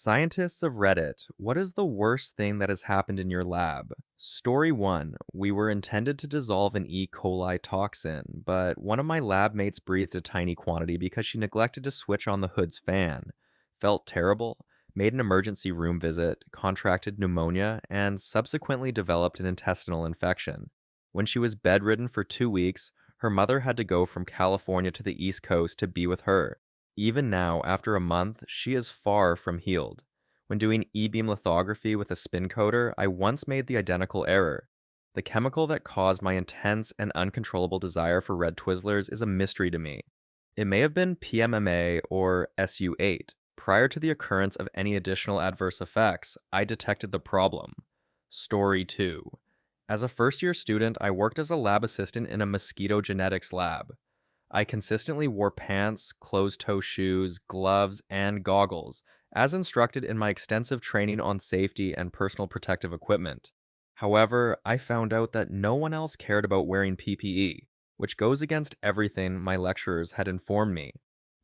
Scientists of Reddit, what is the worst thing that has happened in your lab? Story 1. We were intended to dissolve an E. coli toxin, but one of my lab mates breathed a tiny quantity because she neglected to switch on the hood's fan. Felt terrible, made an emergency room visit, contracted pneumonia, and subsequently developed an intestinal infection. When she was bedridden for 2 weeks, her mother had to go from California to the East Coast to be with her. Even now, after a month, she is far from healed. When doing E-beam lithography with a spin coater, I once made the identical error. The chemical that caused my intense and uncontrollable desire for red Twizzlers is a mystery to me. It may have been PMMA or SU8. Prior to the occurrence of any additional adverse effects, I detected the problem. Story 2. As a first-year student, I worked as a lab assistant in a mosquito genetics lab. I consistently wore pants, closed-toe shoes, gloves, and goggles, as instructed in my extensive training on safety and personal protective equipment. However, I found out that no one else cared about wearing PPE, which goes against everything my lecturers had informed me.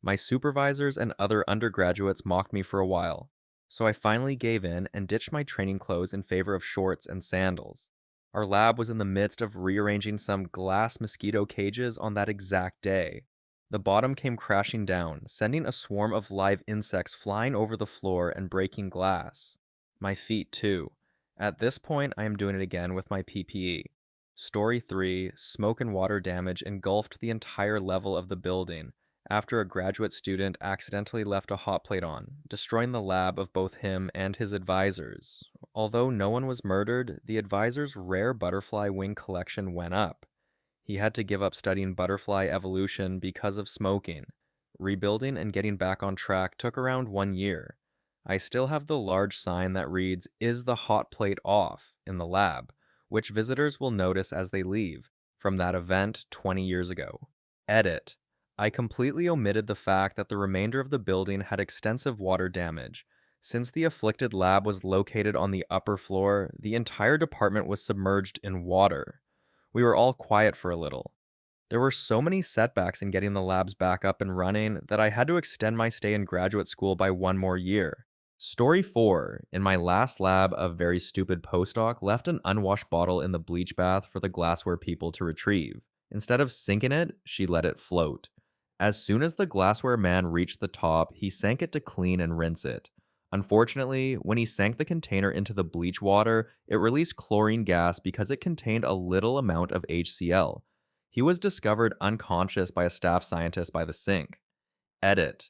My supervisors and other undergraduates mocked me for a while, so I finally gave in and ditched my training clothes in favor of shorts and sandals. Our lab was in the midst of rearranging some glass mosquito cages on that exact day. The bottom came crashing down, sending a swarm of live insects flying over the floor and breaking glass. My feet, too. At this point, I am doing it again with my PPE. Story 3. Smoke and water damage engulfed the entire level of the building after a graduate student accidentally left a hot plate on, destroying the lab of both him and his advisors. Although no one was murdered, the advisor's rare butterfly wing collection went up. He had to give up studying butterfly evolution because of smoking. Rebuilding and getting back on track took around 1 year. I still have the large sign that reads, "Is the hot plate off?" in the lab, which visitors will notice as they leave, from that event 20 years ago. Edit. I completely omitted the fact that the remainder of the building had extensive water damage. Since the afflicted lab was located on the upper floor, the entire department was submerged in water. We were all quiet for a little. There were so many setbacks in getting the labs back up and running that I had to extend my stay in graduate school by 1 more year. Story 4. In my last lab, a very stupid postdoc left an unwashed bottle in the bleach bath for the glassware people to retrieve. Instead of sinking it, she let it float. As soon as the glassware man reached the top, he sank it to clean and rinse it. Unfortunately, when he sank the container into the bleach water, it released chlorine gas because it contained a little amount of HCl. He was discovered unconscious by a staff scientist by the sink. Edit.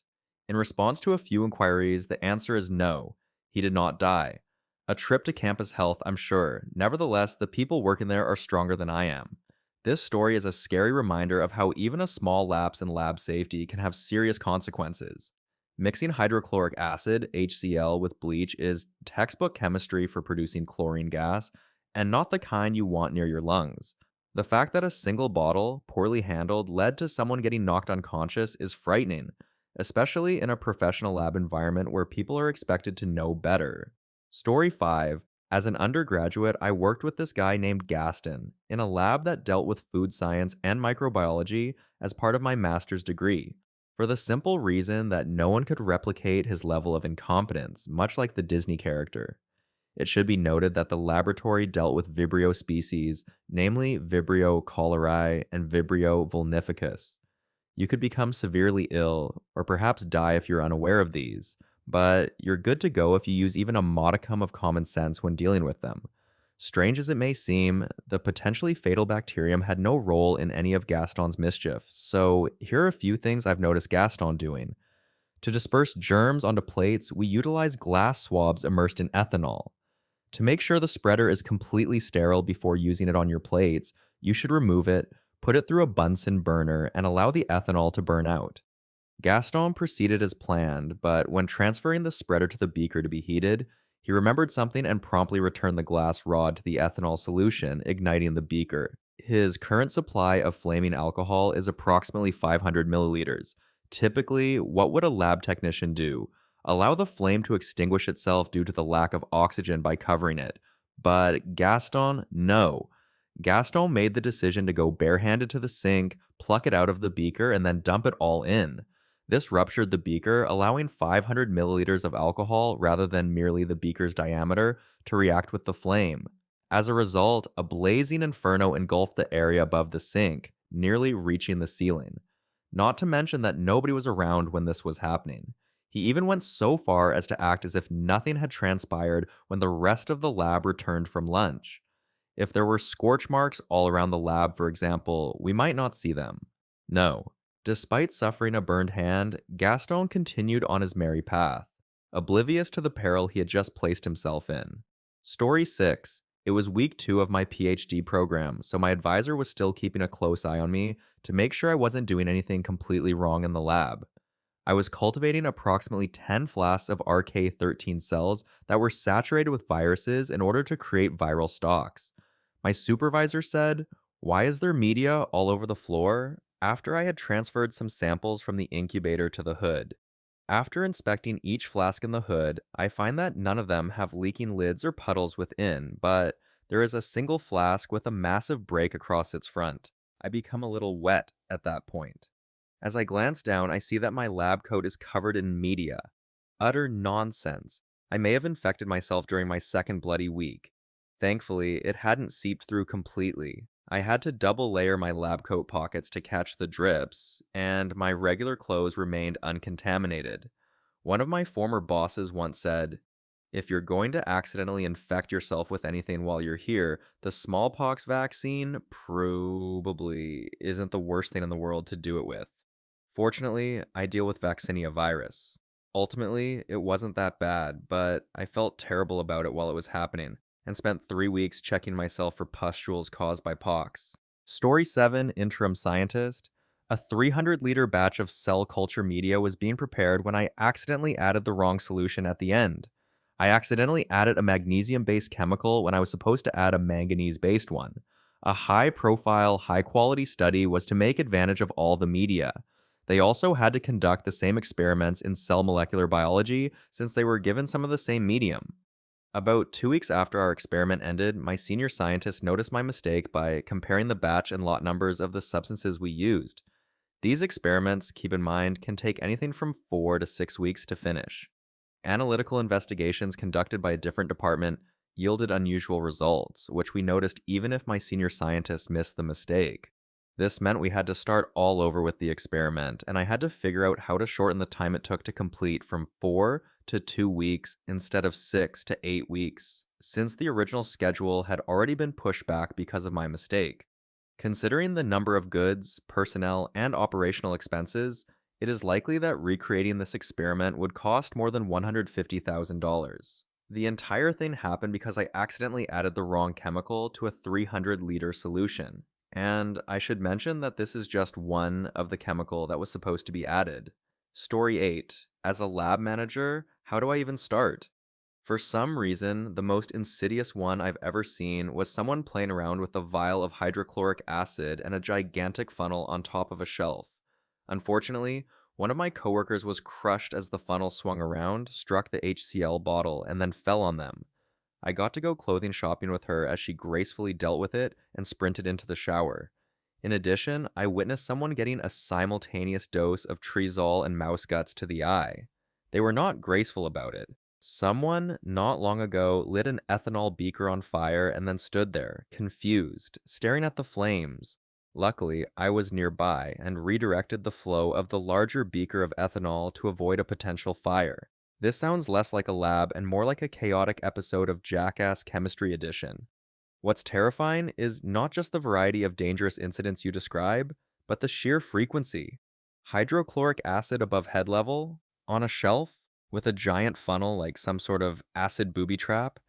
In response to a few inquiries, the answer is no. He did not die. A trip to campus health, I'm sure. Nevertheless, the people working there are stronger than I am. This story is a scary reminder of how even a small lapse in lab safety can have serious consequences. Mixing hydrochloric acid, HCl, with bleach is textbook chemistry for producing chlorine gas, and not the kind you want near your lungs. The fact that a single bottle, poorly handled, led to someone getting knocked unconscious is frightening, especially in a professional lab environment where people are expected to know better. Story 5. As an undergraduate, I worked with this guy named Gaston in a lab that dealt with food science and microbiology as part of my master's degree, for the simple reason that no one could replicate his level of incompetence, much like the Disney character. It should be noted that the laboratory dealt with Vibrio species, namely Vibrio cholerae and Vibrio vulnificus. You could become severely ill, or perhaps die if you're unaware of these, but you're good to go if you use even a modicum of common sense when dealing with them. Strange as it may seem, the potentially fatal bacterium had no role in any of Gaston's mischief, so here are a few things I've noticed Gaston doing. To disperse germs onto plates, we utilize glass swabs immersed in ethanol. To make sure the spreader is completely sterile before using it on your plates, you should remove it, put it through a Bunsen burner, and allow the ethanol to burn out. Gaston proceeded as planned, but when transferring the spreader to the beaker to be heated, he remembered something and promptly returned the glass rod to the ethanol solution, igniting the beaker. His current supply of flaming alcohol is approximately 500 milliliters. Typically, what would a lab technician do? Allow the flame to extinguish itself due to the lack of oxygen by covering it. But Gaston, no. Gaston made the decision to go barehanded to the sink, pluck it out of the beaker, and then dump it all in. This ruptured the beaker, allowing 500 milliliters of alcohol, rather than merely the beaker's diameter, to react with the flame. As a result, a blazing inferno engulfed the area above the sink, nearly reaching the ceiling. Not to mention that nobody was around when this was happening. He even went so far as to act as if nothing had transpired when the rest of the lab returned from lunch. If there were scorch marks all around the lab, for example, we might not see them. No. Despite suffering a burned hand, Gaston continued on his merry path, oblivious to the peril he had just placed himself in. Story 6. It was week 2 of my PhD program, so my advisor was still keeping a close eye on me to make sure I wasn't doing anything completely wrong in the lab. I was cultivating approximately 10 flasks of RK13 cells that were saturated with viruses in order to create viral stocks. My supervisor said, "Why is there media all over the floor?" after I had transferred some samples from the incubator to the hood. After inspecting each flask in the hood, I find that none of them have leaking lids or puddles within, but there is a single flask with a massive break across its front. I become a little wet at that point. As I glance down, I see that my lab coat is covered in media. Utter nonsense. I may have infected myself during my second bloody week. Thankfully, it hadn't seeped through completely. I had to double layer my lab coat pockets to catch the drips, and my regular clothes remained uncontaminated. One of my former bosses once said, "If you're going to accidentally infect yourself with anything while you're here, the smallpox vaccine probably isn't the worst thing in the world to do it with." Fortunately, I deal with vaccinia virus. Ultimately, it wasn't that bad, but I felt terrible about it while it was happening, and spent 3 weeks checking myself for pustules caused by pox. Story 7, Interim Scientist. A 300-liter batch of cell culture media was being prepared when I accidentally added the wrong solution at the end. I accidentally added a magnesium-based chemical when I was supposed to add a manganese-based one. A high-profile, high-quality study was to make advantage of all the media. They also had to conduct the same experiments in cell molecular biology since they were given some of the same medium. About 2 weeks after our experiment ended, my senior scientist noticed my mistake by comparing the batch and lot numbers of the substances we used. These experiments, keep in mind, can take anything from 4 to 6 weeks to finish. Analytical investigations conducted by a different department yielded unusual results, which we noticed even if my senior scientist missed the mistake. This meant we had to start all over with the experiment, and I had to figure out how to shorten the time it took to complete from 4 to 2 weeks instead of 6 to 8 weeks, since the original schedule had already been pushed back because of my mistake. Considering the number of goods, personnel, and operational expenses, it is likely that recreating this experiment would cost more than $150,000. The entire thing happened because I accidentally added the wrong chemical to a 300-liter solution. And I should mention that this is just one of the chemical that was supposed to be added. Story 8. As a lab manager, how do I even start? For some reason, the most insidious one I've ever seen was someone playing around with a vial of hydrochloric acid and a gigantic funnel on top of a shelf. Unfortunately, one of my coworkers was crushed as the funnel swung around, struck the HCl bottle, and then fell on them. I got to go clothing shopping with her as she gracefully dealt with it and sprinted into the shower. In addition, I witnessed someone getting a simultaneous dose of Trizol and mouse guts to the eye. They were not graceful about it. Someone, not long ago, lit an ethanol beaker on fire and then stood there, confused, staring at the flames. Luckily, I was nearby and redirected the flow of the larger beaker of ethanol to avoid a potential fire. This sounds less like a lab and more like a chaotic episode of Jackass Chemistry Edition. What's terrifying is not just the variety of dangerous incidents you describe, but the sheer frequency. Hydrochloric acid above head level, on a shelf, with a giant funnel like some sort of acid booby trap.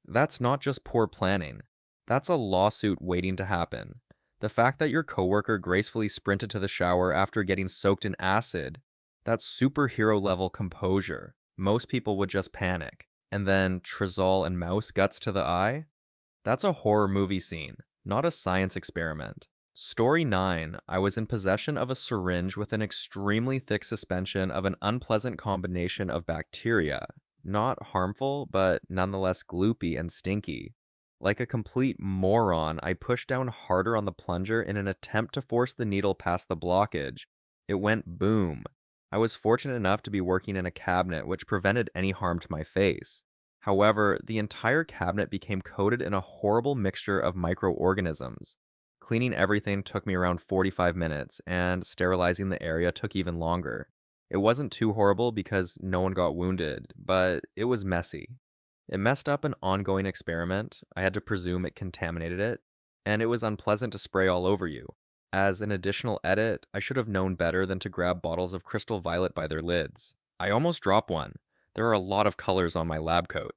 That's not just poor planning. That's a lawsuit waiting to happen. The fact that your coworker gracefully sprinted to the shower after getting soaked in acid, that's superhero level composure. Most people would just panic. And then Trizol and mouse guts to the eye? That's a horror movie scene, not a science experiment. Story 9. I was in possession of a syringe with an extremely thick suspension of an unpleasant combination of bacteria. Not harmful, but nonetheless gloopy and stinky. Like a complete moron, I pushed down harder on the plunger in an attempt to force the needle past the blockage. It went boom. I was fortunate enough to be working in a cabinet which prevented any harm to my face. However, the entire cabinet became coated in a horrible mixture of microorganisms. Cleaning everything took me around 45 minutes, and sterilizing the area took even longer. It wasn't too horrible because no one got wounded, but it was messy. It messed up an ongoing experiment. I had to presume it contaminated it, and it was unpleasant to spray all over you. As an additional edit, I should have known better than to grab bottles of crystal violet by their lids. I almost dropped one. There are a lot of colors on my lab coat,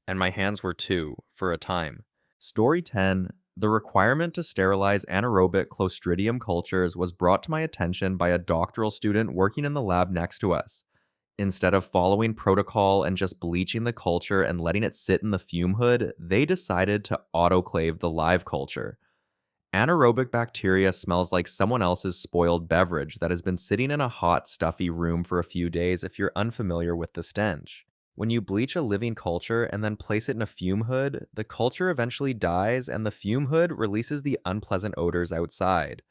and my hands were too, for a time. Story 10. The requirement to sterilize anaerobic Clostridium cultures was brought to my attention by a doctoral student working in the lab next to us. Instead of following protocol and just bleaching the culture and letting it sit in the fume hood, they decided to autoclave the live culture. Anaerobic bacteria smells like someone else's spoiled beverage that has been sitting in a hot, stuffy room for a few days if you're unfamiliar with the stench. When you bleach a living culture and then place it in a fume hood, the culture eventually dies and the fume hood releases the unpleasant odors outside.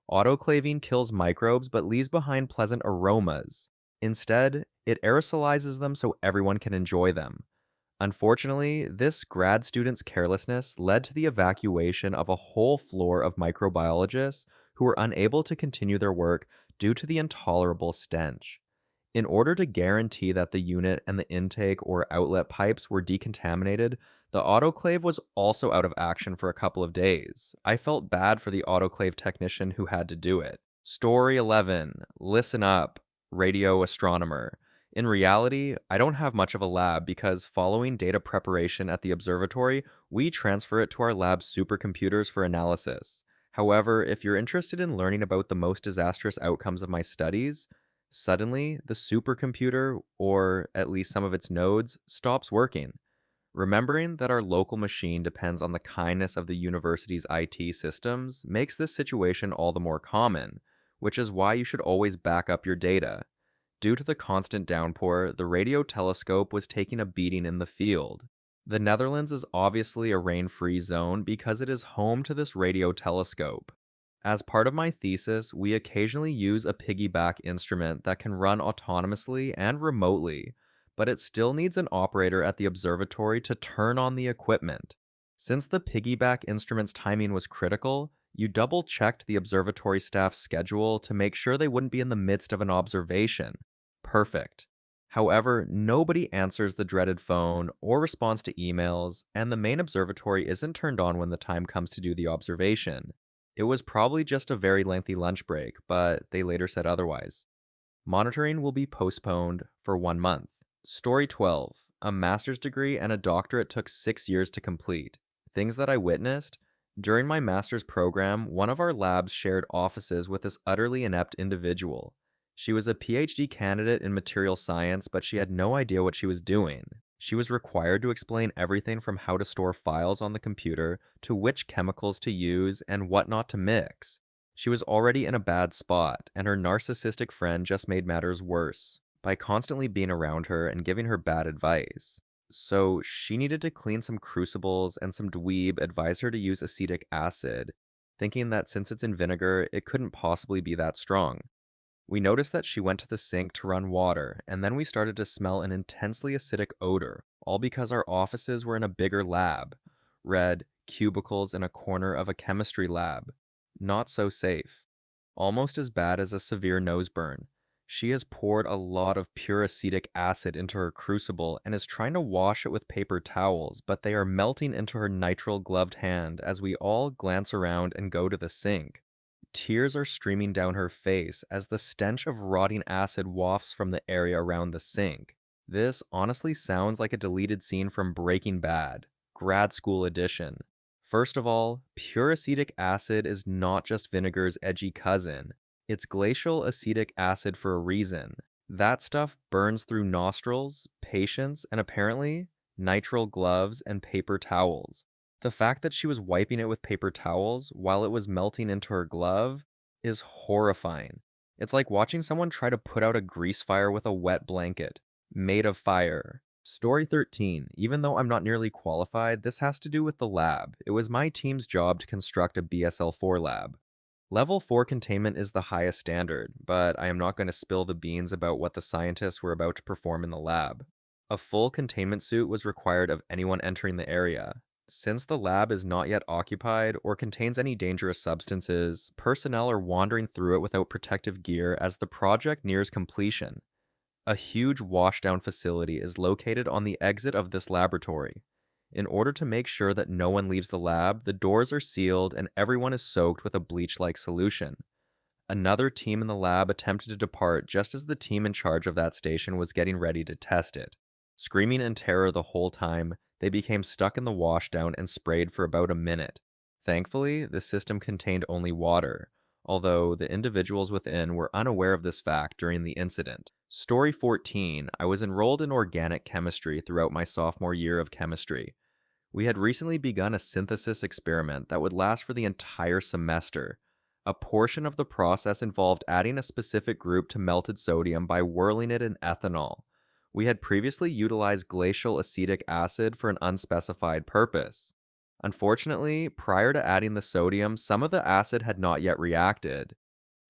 Autoclaving kills microbes but leaves behind pleasant aromas. Instead, it aerosolizes them so everyone can enjoy them. Unfortunately, this grad student's carelessness led to the evacuation of a whole floor of microbiologists who were unable to continue their work due to the intolerable stench. In order to guarantee that the unit and the intake or outlet pipes were decontaminated, the autoclave was also out of action for a couple of days. I felt bad for the autoclave technician who had to do it. Story 11. Listen up, radio astronomer. In reality, I don't have much of a lab because following data preparation at the observatory, we transfer it to our lab's supercomputers for analysis. However, if you're interested in learning about the most disastrous outcomes of my studies, suddenly the supercomputer, or at least some of its nodes, stops working. Remembering that our local machine depends on the kindness of the university's IT systems makes this situation all the more common, which is why you should always back up your data. Due to the constant downpour, the radio telescope was taking a beating in the field. The Netherlands is obviously a rain-free zone because it is home to this radio telescope. As part of my thesis, we occasionally use a piggyback instrument that can run autonomously and remotely, but it still needs an operator at the observatory to turn on the equipment. Since the piggyback instrument's timing was critical, you double-checked the observatory staff's schedule to make sure they wouldn't be in the midst of an observation. Perfect. However, nobody answers the dreaded phone or responds to emails, and the main observatory isn't turned on when the time comes to do the observation. It was probably just a very lengthy lunch break, but they later said otherwise. Monitoring will be postponed for 1 month. Story 12. A master's degree and a doctorate took 6 years to complete. Things that I witnessed. During my master's program, one of our labs shared offices with this utterly inept individual. She was a PhD candidate in material science, but she had no idea what she was doing. She was required to explain everything from how to store files on the computer to which chemicals to use and what not to mix. She was already in a bad spot, and her narcissistic friend just made matters worse by constantly being around her and giving her bad advice. So she needed to clean some crucibles, and some dweeb advised her to use acetic acid, thinking that since it's in vinegar, it couldn't possibly be that strong. We noticed that she went to the sink to run water, and then we started to smell an intensely acidic odor, all because our offices were in a bigger lab. Red cubicles in a corner of a chemistry lab. Not so safe. Almost as bad as a severe nose burn. She has poured a lot of pure acetic acid into her crucible and is trying to wash it with paper towels, but they are melting into her nitrile gloved hand as we all glance around and go to the sink. Tears are streaming down her face as the stench of rotting acid wafts from the area around the sink. This honestly sounds like a deleted scene from Breaking Bad, grad school edition. First of all, pure acetic acid is not just vinegar's edgy cousin. It's glacial acetic acid for a reason. That stuff burns through nostrils, patients, and apparently nitrile gloves and paper towels. The fact that she was wiping it with paper towels while it was melting into her glove is horrifying. It's like watching someone try to put out a grease fire with a wet blanket, made of fire. Story 13. Even though I'm not nearly qualified, this has to do with the lab. It was my team's job to construct a BSL-4 lab. Level 4 containment is the highest standard, but I am not going to spill the beans about what the scientists were about to perform in the lab. A full containment suit was required of anyone entering the area. Since the lab is not yet occupied or contains any dangerous substances, personnel are wandering through it without protective gear as the project nears completion. A huge washdown facility is located on the exit of this laboratory. In order to make sure that no one leaves the lab, the doors are sealed and everyone is soaked with a bleach like solution. Another team in the lab attempted to depart just as the team in charge of that station was getting ready to test it. Screaming in terror the whole time, they became stuck in the washdown and sprayed for about a minute. Thankfully, the system contained only water, although the individuals within were unaware of this fact during the incident. Story 14. I was enrolled in organic chemistry throughout my sophomore year of chemistry. We had recently begun a synthesis experiment that would last for the entire semester. A portion of the process involved adding a specific group to melted sodium by whirling it in ethanol. We had previously utilized glacial acetic acid for an unspecified purpose. Unfortunately, prior to adding the sodium, some of the acid had not yet reacted.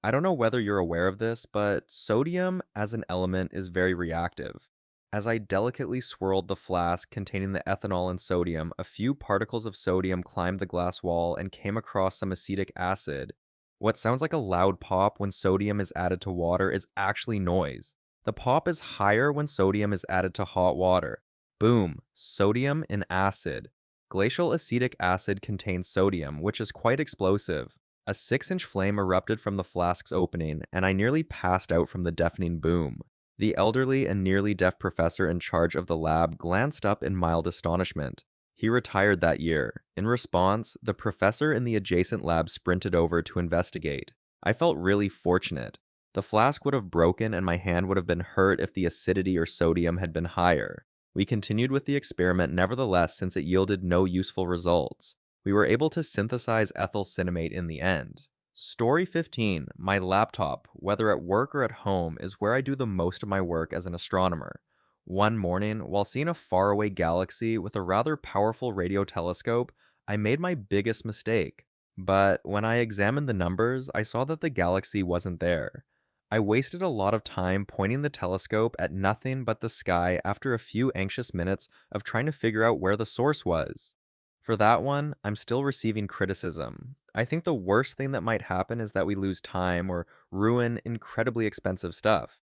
I don't know whether you're aware of this, but sodium as an element is very reactive. As I delicately swirled the flask containing the ethanol and sodium, a few particles of sodium climbed the glass wall and came across some acetic acid. What sounds like a loud pop when sodium is added to water is actually noise. The pop is higher when sodium is added to hot water. Boom, sodium in acid. Glacial acetic acid contains sodium, which is quite explosive. A 6-inch flame erupted from the flask's opening, and I nearly passed out from the deafening boom. The elderly and nearly deaf professor in charge of the lab glanced up in mild astonishment. He retired that year. In response, the professor in the adjacent lab sprinted over to investigate. I felt really fortunate. The flask would have broken and my hand would have been hurt if the acidity or sodium had been higher. We continued with the experiment nevertheless since it yielded no useful results. We were able to synthesize ethyl cinnamate in the end. Story 15. My laptop, whether at work or at home, is where I do the most of my work as an astronomer. One morning, while seeing a faraway galaxy with a rather powerful radio telescope, I made my biggest mistake. But when I examined the numbers, I saw that the galaxy wasn't there. I wasted a lot of time pointing the telescope at nothing but the sky after a few anxious minutes of trying to figure out where the source was. For that one, I'm still receiving criticism. I think the worst thing that might happen is that we lose time or ruin incredibly expensive stuff.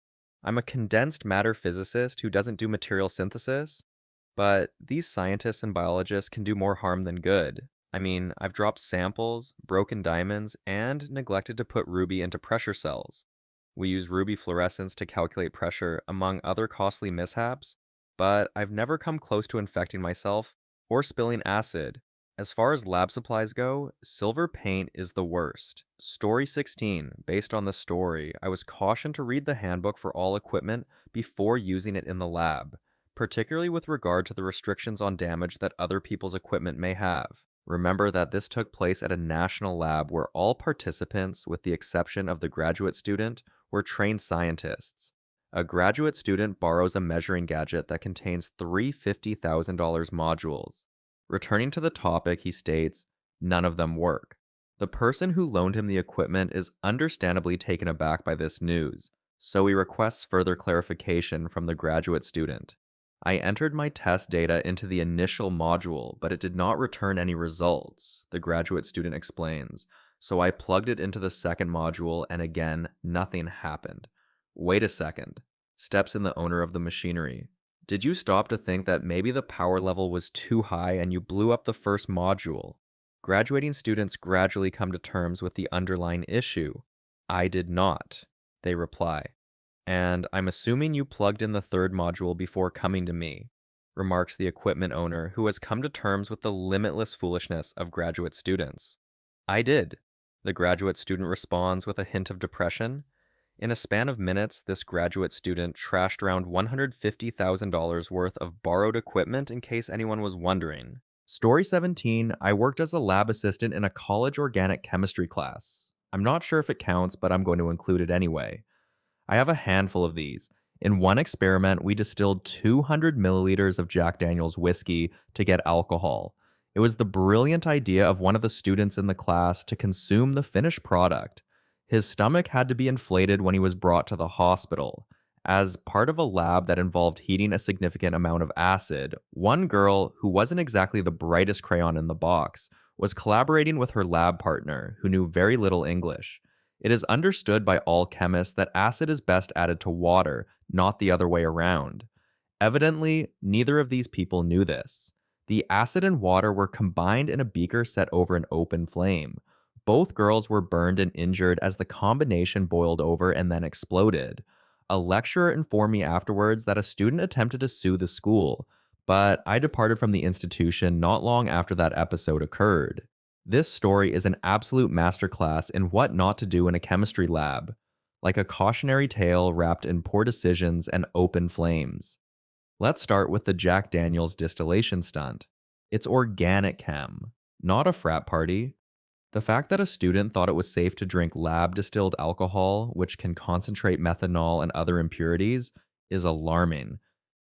I'm a condensed matter physicist who doesn't do material synthesis, but these scientists and biologists can do more harm than good. I mean, I've dropped samples, broken diamonds, and neglected to put ruby into pressure cells. We use ruby fluorescence to calculate pressure, among other costly mishaps, but I've never come close to infecting myself or spilling acid. As far as lab supplies go, silver paint is the worst. Story 16. Based on the story, I was cautioned to read the handbook for all equipment before using it in the lab, particularly with regard to the restrictions on damage that other people's equipment may have. Remember that this took place at a national lab where all participants, with the exception of the graduate student, were trained scientists. A graduate student borrows a measuring gadget that contains three $50,000 modules. Returning to the topic, he states, none of them work. The person who loaned him the equipment is understandably taken aback by this news, so he requests further clarification from the graduate student. I entered my test data into the initial module, but it did not return any results, the graduate student explains, so I plugged it into the second module and again, nothing happened. Wait a second, steps in the owner of the machinery. Did you stop to think that maybe the power level was too high and you blew up the first module? Graduating students gradually come to terms with the underlying issue. I did not, they reply. And I'm assuming you plugged in the third module before coming to me, remarks the equipment owner who has come to terms with the limitless foolishness of graduate students. I did, the graduate student responds with a hint of depression. In a span of minutes, this graduate student trashed around $150,000 worth of borrowed equipment in case anyone was wondering. Story 17, I worked as a lab assistant in a college organic chemistry class. I'm not sure if it counts, but I'm going to include it anyway. I have a handful of these. In one experiment, we distilled 200 milliliters of Jack Daniel's whiskey to get alcohol. It was the brilliant idea of one of the students in the class to consume the finished product. His stomach had to be inflated when he was brought to the hospital. As part of a lab that involved heating a significant amount of acid, one girl, who wasn't exactly the brightest crayon in the box, was collaborating with her lab partner, who knew very little English. It is understood by all chemists that acid is best added to water, not the other way around. Evidently, neither of these people knew this. The acid and water were combined in a beaker set over an open flame. Both girls were burned and injured as the combination boiled over and then exploded. A lecturer informed me afterwards that a student attempted to sue the school, but I departed from the institution not long after that episode occurred. This story is an absolute masterclass in what not to do in a chemistry lab, like a cautionary tale wrapped in poor decisions and open flames. Let's start with the Jack Daniels distillation stunt. It's organic chem, not a frat party. The fact that a student thought it was safe to drink lab distilled alcohol, which can concentrate methanol and other impurities, is alarming.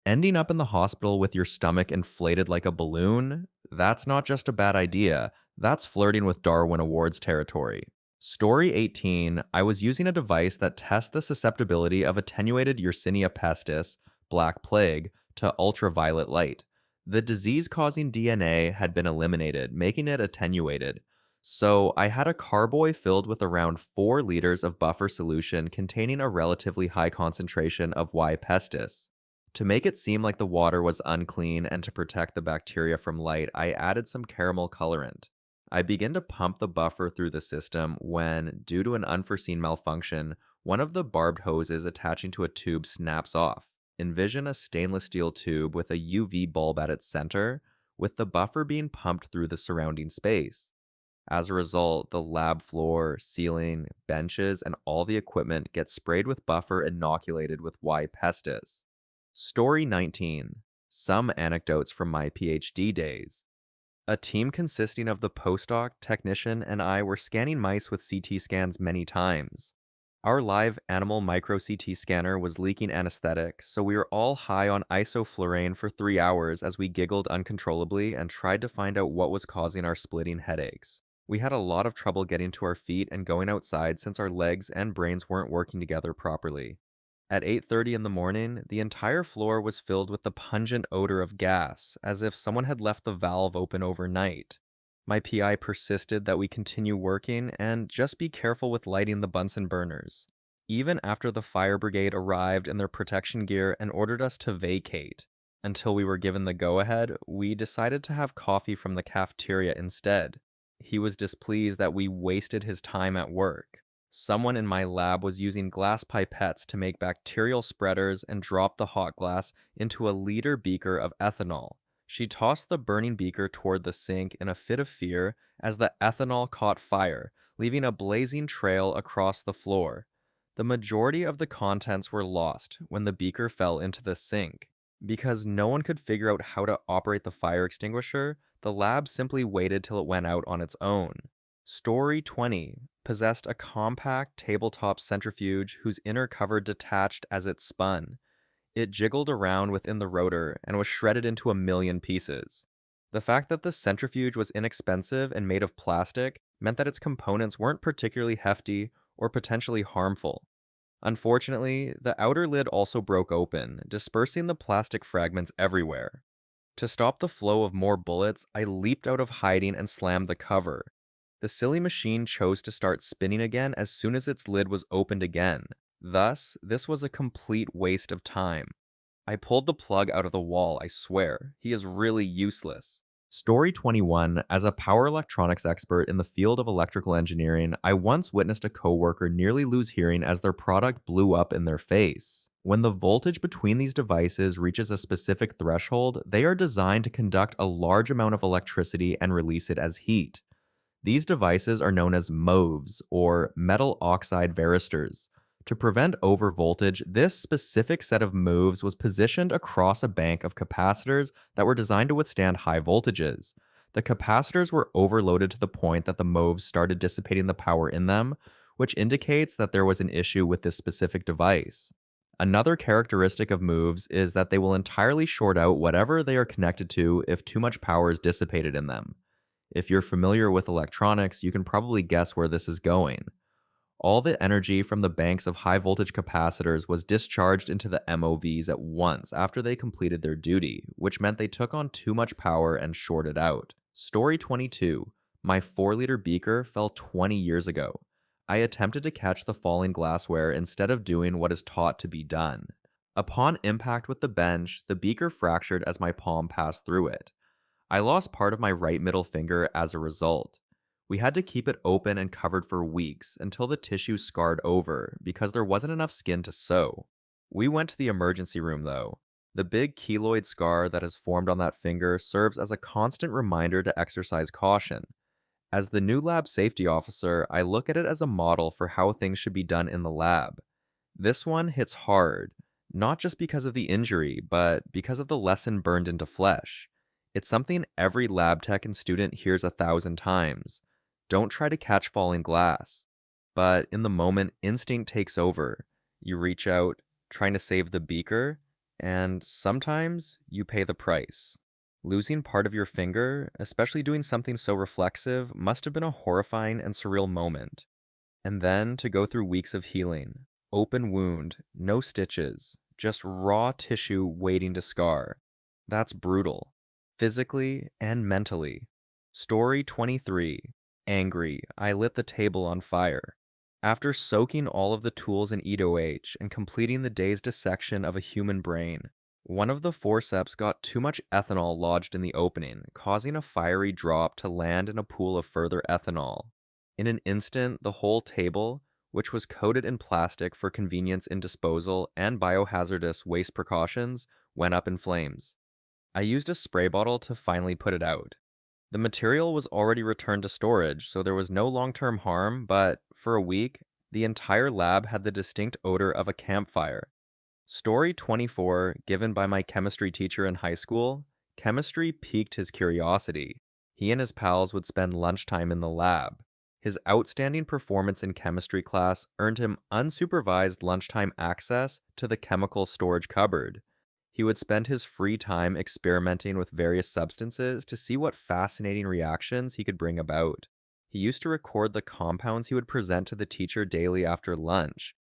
Ending up in the hospital with your stomach inflated like a balloon? That's not just a bad idea, that's flirting with Darwin Awards territory. Story 18, I was using a device that tests the susceptibility of attenuated Yersinia pestis, Black Plague, to ultraviolet light. The disease-causing DNA had been eliminated, making it attenuated. So I had a carboy filled with around 4 liters of buffer solution containing a relatively high concentration of Y. pestis. To make it seem like the water was unclean and to protect the bacteria from light, I added some caramel colorant. I began to pump the buffer through the system when, due to an unforeseen malfunction, one of the barbed hoses attaching to a tube snaps off. Envision a stainless steel tube with a UV bulb at its center, with the buffer being pumped through the surrounding space. As a result, the lab floor, ceiling, benches, and all the equipment get sprayed with buffer inoculated with Y. pestis. Story 19. Some anecdotes from my PhD days. A team consisting of the postdoc, technician, and I were scanning mice with CT scans many times. Our live animal micro CT scanner was leaking anesthetic, so we were all high on Isoflurane for 3 hours as we giggled uncontrollably and tried to find out what was causing our splitting headaches. We had a lot of trouble getting to our feet and going outside since our legs and brains weren't working together properly. At 8:30 in the morning, the entire floor was filled with the pungent odor of gas, as if someone had left the valve open overnight. My PI persisted that we continue working and just be careful with lighting the Bunsen burners, even after the fire brigade arrived in their protection gear and ordered us to vacate. Until we were given the go-ahead, we decided to have coffee from the cafeteria instead. He was displeased that we wasted his time at work. Someone in my lab was using glass pipettes to make bacterial spreaders and dropped the hot glass into a liter beaker of ethanol. She tossed the burning beaker toward the sink in a fit of fear as the ethanol caught fire, leaving a blazing trail across the floor. The majority of the contents were lost when the beaker fell into the sink. Because no one could figure out how to operate the fire extinguisher, the lab simply waited till it went out on its own. Story 20 possessed a compact tabletop centrifuge whose inner cover detached as it spun. It jiggled around within the rotor and was shredded into a million pieces. The fact that the centrifuge was inexpensive and made of plastic meant that its components weren't particularly hefty or potentially harmful. Unfortunately, the outer lid also broke open, dispersing the plastic fragments everywhere. To stop the flow of more bullets, I leaped out of hiding and slammed the cover. The silly machine chose to start spinning again as soon as its lid was opened again. Thus, this was a complete waste of time. I pulled the plug out of the wall, I swear. He is really useless. Story 21. As a power electronics expert in the field of electrical engineering, I once witnessed a coworker nearly lose hearing as their product blew up in their face. When the voltage between these devices reaches a specific threshold, they are designed to conduct a large amount of electricity and release it as heat. These devices are known as MOVs, or metal oxide varistors. To prevent overvoltage, this specific set of MOVs was positioned across a bank of capacitors that were designed to withstand high voltages. The capacitors were overloaded to the point that the MOVs started dissipating the power in them, which indicates that there was an issue with this specific device. Another characteristic of moves is that they will entirely short out whatever they are connected to if too much power is dissipated in them. If you're familiar with electronics, you can probably guess where this is going. All the energy from the banks of high voltage capacitors was discharged into the MOVs at once after they completed their duty, which meant they took on too much power and shorted out. Story 22. My 4-liter beaker fell 20 years ago. I attempted to catch the falling glassware instead of doing what is taught to be done. Upon impact with the bench, the beaker fractured as my palm passed through it. I lost part of my right middle finger as a result. We had to keep it open and covered for weeks until the tissue scarred over because there wasn't enough skin to sew. We went to the emergency room though. The big keloid scar that has formed on that finger serves as a constant reminder to exercise caution. As the new lab safety officer, I look at it as a model for how things should be done in the lab. This one hits hard, not just because of the injury, but because of the lesson burned into flesh. It's something every lab tech and student hears 1,000 times. Don't try to catch falling glass. But in the moment, instinct takes over. You reach out, trying to save the beaker, and sometimes you pay the price. Losing part of your finger, especially doing something so reflexive, must have been a horrifying and surreal moment. And then to go through weeks of healing. Open wound, no stitches, just raw tissue waiting to scar. That's brutal, physically and mentally. Story 23. Angry, I lit the table on fire. After soaking all of the tools in EDOH and completing the day's dissection of a human brain, one of the forceps got too much ethanol lodged in the opening, causing a fiery drop to land in a pool of further ethanol. In an instant, the whole table, which was coated in plastic for convenience in disposal and biohazardous waste precautions, went up in flames. I used a spray bottle to finally put it out. The material was already returned to storage, so there was no long-term harm, but for a week, the entire lab had the distinct odor of a campfire. Story 24, given by my chemistry teacher in high school, chemistry piqued his curiosity. He and his pals would spend lunchtime in the lab. His outstanding performance in chemistry class earned him unsupervised lunchtime access to the chemical storage cupboard. He would spend his free time experimenting with various substances to see what fascinating reactions he could bring about. He used to record the compounds he would present to the teacher daily after lunch.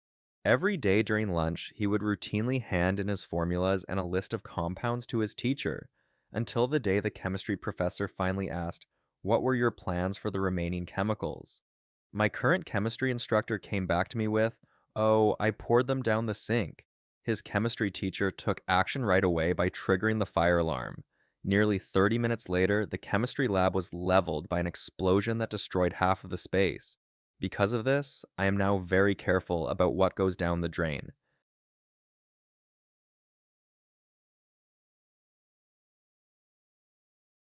Every day during lunch, he would routinely hand in his formulas and a list of compounds to his teacher, until the day the chemistry professor finally asked, "What were your plans for the remaining chemicals?" My current chemistry instructor came back to me with, "Oh, I poured them down the sink." His chemistry teacher took action right away by triggering the fire alarm. Nearly 30 minutes later, the chemistry lab was leveled by an explosion that destroyed half of the space. Because of this, I am now very careful about what goes down the drain,